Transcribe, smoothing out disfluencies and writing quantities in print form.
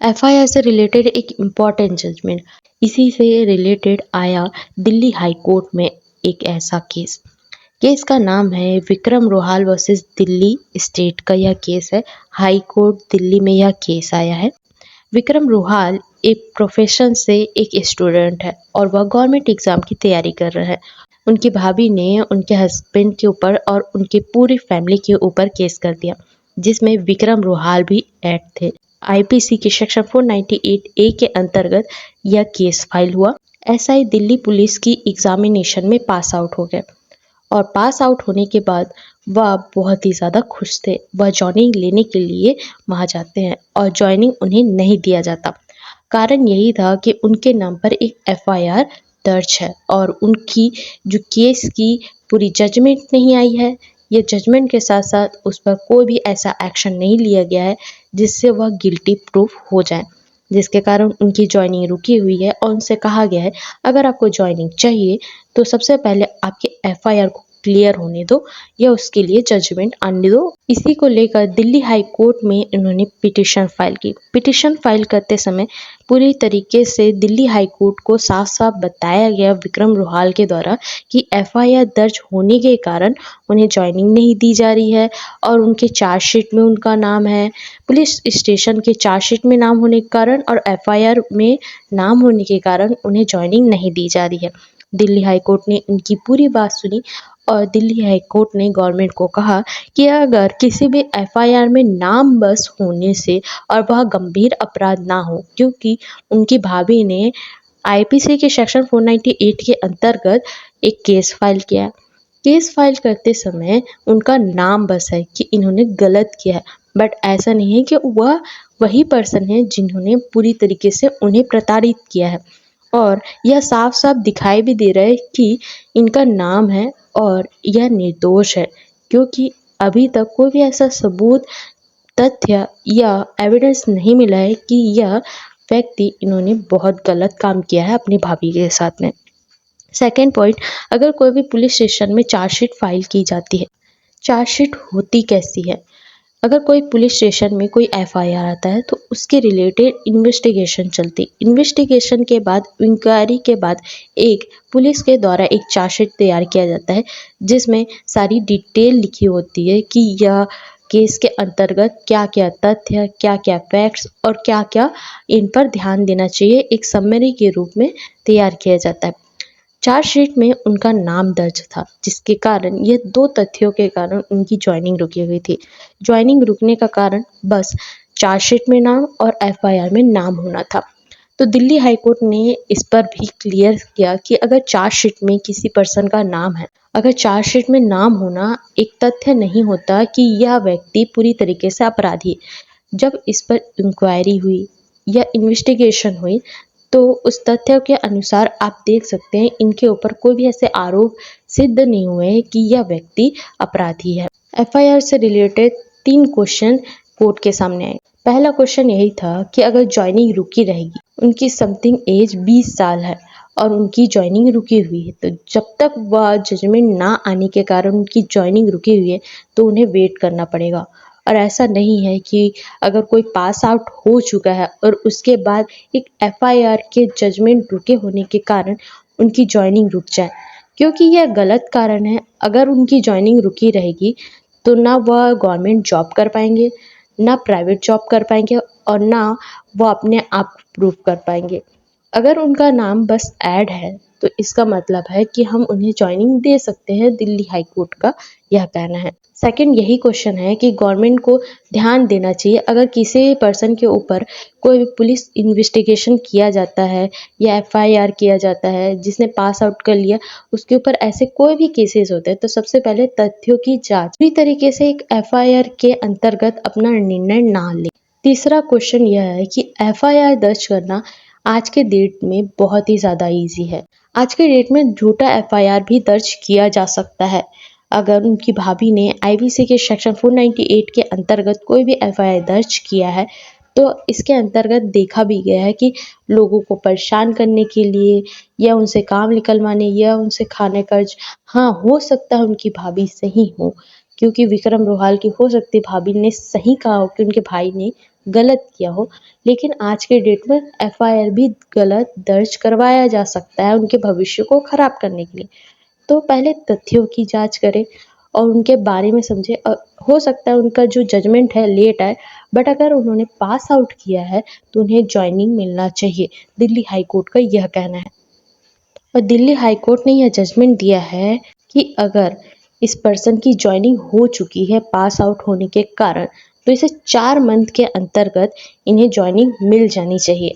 FIR से related एक important judgement, इसी से रिलेटेड आया दिल्ली हाई कोर्ट में एक ऐसा केस। केस का नाम है विक्रम रोहाल वर्सेस दिल्ली स्टेट का यह केस है। हाई कोर्ट दिल्ली में यह केस आया है। विक्रम रोहाल एक प्रोफेशन से एक स्टूडेंट है और वह गवर्नमेंट एग्जाम की तैयारी कर रहा है। उनकी भाभी ने उनके हस्बैंड के ऊपर और उनकी पूरी फैमिली के ऊपर केस कर दिया, जिसमें विक्रम रोहाल भी ऐड थे। आईपीसी के सेक्शन 498 ए के अंतर्गत यह केस फाइल हुआ। एसआई दिल्ली पुलिस की एग्जामिनेशन में पास आउट हो गए और पास आउट होने के बाद वह बहुत ही ज़्यादा खुश थे। वह जॉइनिंग लेने के लिए वहाँ जाते हैं और जॉइनिंग उन्हें नहीं दिया जाता। कारण यही था कि उनके नाम पर एक एफआईआर दर्ज है और उनकी जो केस की पूरी जजमेंट नहीं आई है। ये जजमेंट के साथ साथ उस पर कोई भी ऐसा एक्शन नहीं लिया गया है जिससे वह गिल्टी प्रूफ हो जाए, जिसके कारण उनकी जॉइनिंग रुकी हुई है और उनसे कहा गया है अगर आपको जॉइनिंग चाहिए तो सबसे पहले आपके एफआईआर को क्लियर होने दो या उसके लिए जजमेंट आने दो। इसी को लेकर दिल्ली हाई कोर्ट में इन्होंने पिटीशन फाइल की। पिटीशन फाइल करते समय पूरी तरीके से दिल्ली हाई कोर्ट को साफ साफ बताया गया विक्रम रोहाल के द्वारा कि एफआईआर दर्ज होने के कारण उन्हें जॉइनिंग नहीं दी जा रही है और उनके चार्जशीट में उनका नाम है। पुलिस स्टेशन के चार्जशीट में नाम होने के कारण और एफआईआर में नाम होने के कारण उन्हें जॉइनिंग नहीं दी जा रही है। दिल्ली हाई कोर्ट ने उनकी पूरी बात सुनी और दिल्ली हाई कोर्ट ने गवर्नमेंट को कहा कि अगर किसी भी एफआईआर में नाम बस होने से और वह गंभीर अपराध ना हो, क्योंकि उनकी भाभी ने आईपीसी के सेक्शन 498 के अंतर्गत एक केस फाइल किया। केस फाइल करते समय उनका नाम बस है कि इन्होंने गलत किया है, बट ऐसा नहीं है कि वह वही पर्सन है जिन्होंने पूरी तरीके से उन्हें प्रताड़ित किया है। और यह साफ साफ दिखाई भी दे रहा है कि इनका नाम है और यह निर्दोष है, क्योंकि अभी तक कोई भी ऐसा सबूत, तथ्य या एविडेंस नहीं मिला है कि यह व्यक्ति इन्होंने बहुत गलत काम किया है अपनी भाभी के साथ में। सेकेंड पॉइंट, अगर कोई भी पुलिस स्टेशन में चार्जशीट फाइल की जाती है, चार्जशीट होती कैसी है? अगर कोई पुलिस स्टेशन में कोई एफआईआर आता है तो उसके रिलेटेड इन्वेस्टिगेशन चलती। इन्वेस्टिगेशन के बाद, इंक्वायरी के बाद एक पुलिस के द्वारा एक चार्जशीट तैयार किया जाता है जिसमें सारी डिटेल लिखी होती है कि यह केस के अंतर्गत क्या क्या तथ्य, क्या क्या फैक्ट्स और क्या क्या इन पर ध्यान देना चाहिए, एक समरी के रूप में तैयार किया जाता है। चार्जशीट में उनका नाम दर्ज था, जिसके कारण ये दो तथ्यों के कारण उनकी ज्वाइनिंग रुकी हुई थी। ज्वाइनिंग रुकने का कारण बस चार्जशीट में नाम और एफआईआर में नाम होना था। तो दिल्ली हाई कोर्ट ने इस पर भी क्लियर किया कि अगर चार्जशीट में किसी पर्सन का नाम है, अगर चार्जशीट में नाम होना एक तथ्य नहीं होता कि यह व्यक्ति पूरी तरीके से अपराधी है। जब इस पर इंक्वायरी हुई या इन्वेस्टिगेशन हुई तो उस तथ्य के अनुसार आप देख सकते हैं इनके ऊपर कोई भी ऐसे आरोप सिद्ध नहीं हुए हैं कि यह व्यक्ति अपराधी है। एफआईआर से रिलेटेड 3 क्वेश्चन कोर्ट के सामने आए। पहला क्वेश्चन यही था कि अगर ज्वाइनिंग रुकी रहेगी, उनकी समथिंग एज 20 साल है और उनकी ज्वाइनिंग रुकी हुई है, तो जब तक वह जजमेंट ना आने के कारण उनकी ज्वाइनिंग रुकी हुई है तो उन्हें वेट करना पड़ेगा। और ऐसा नहीं है कि अगर कोई पास आउट हो चुका है और उसके बाद एक एफआईआर के जजमेंट रुके होने के कारण उनकी ज्वाइनिंग रुक जाए, क्योंकि यह गलत कारण है। अगर उनकी ज्वाइनिंग रुकी रहेगी तो ना वह गवर्नमेंट जॉब कर पाएंगे, ना प्राइवेट जॉब कर पाएंगे और ना वो अपने आप प्रूव कर पाएंगे। अगर उनका नाम बस ऐड है तो इसका मतलब है कि हम उन्हें ज्वाइनिंग दे सकते हैं, दिल्ली हाई कोर्ट का यह कहना है। सेकंड यही क्वेश्चन है कि गवर्नमेंट को ध्यान देना चाहिए अगर किसी पर्सन के ऊपर कोई भी पुलिस इन्वेस्टिगेशन किया जाता है या एफआईआर किया जाता है जिसने पास आउट कर लिया, उसके ऊपर ऐसे कोई भी केसेस होते हैं तो सबसे पहले तथ्यों की जांच पूरी तरीके से एक एफआईआर के अंतर्गत अपना निर्णय ना ले। तीसरा क्वेश्चन यह है कि एफआईआर दर्ज करना आज के डेट में बहुत ही ज़्यादा इजी है। आज के डेट में झूठा एफआईआर भी दर्ज किया जा सकता है। अगर उनकी भाभी ने आईपीसी के सेक्शन 498 के अंतर्गत कोई भी एफआईआर दर्ज किया है तो इसके अंतर्गत देखा भी गया है कि लोगों को परेशान करने के लिए या उनसे काम निकलवाने या उनसे खाने कर्ज, हाँ हो सकता है उनकी भाभी सही हो, क्योंकि विक्रम रोहाल की हो सकती भाभी ने सही कहा हो कि उनके भाई ने गलत किया हो, लेकिन आज के डेट में एफआईआर भी गलत दर्ज करवाया जा सकता है उनके भविष्य को खराब करने के लिए। तो पहले तथ्यों की जांच करें और उनके बारे में समझें। हो सकता है उनका जो जजमेंट है लेट आए, बट अगर उन्होंने पास आउट किया है तो उन्हें ज्वाइनिंग मिलना चाहिए। दिल्ली हाई कोर्ट का यह कहना है। और दिल्ली हाई कोर्ट ने यह जजमेंट दिया है कि अगर इस पर्सन की ज्वाइनिंग हो चुकी है पास आउट होने के कारण, तो इसे 4 मंथ के अंतर्गत इन्हें ज्वाइनिंग मिल जानी चाहिए।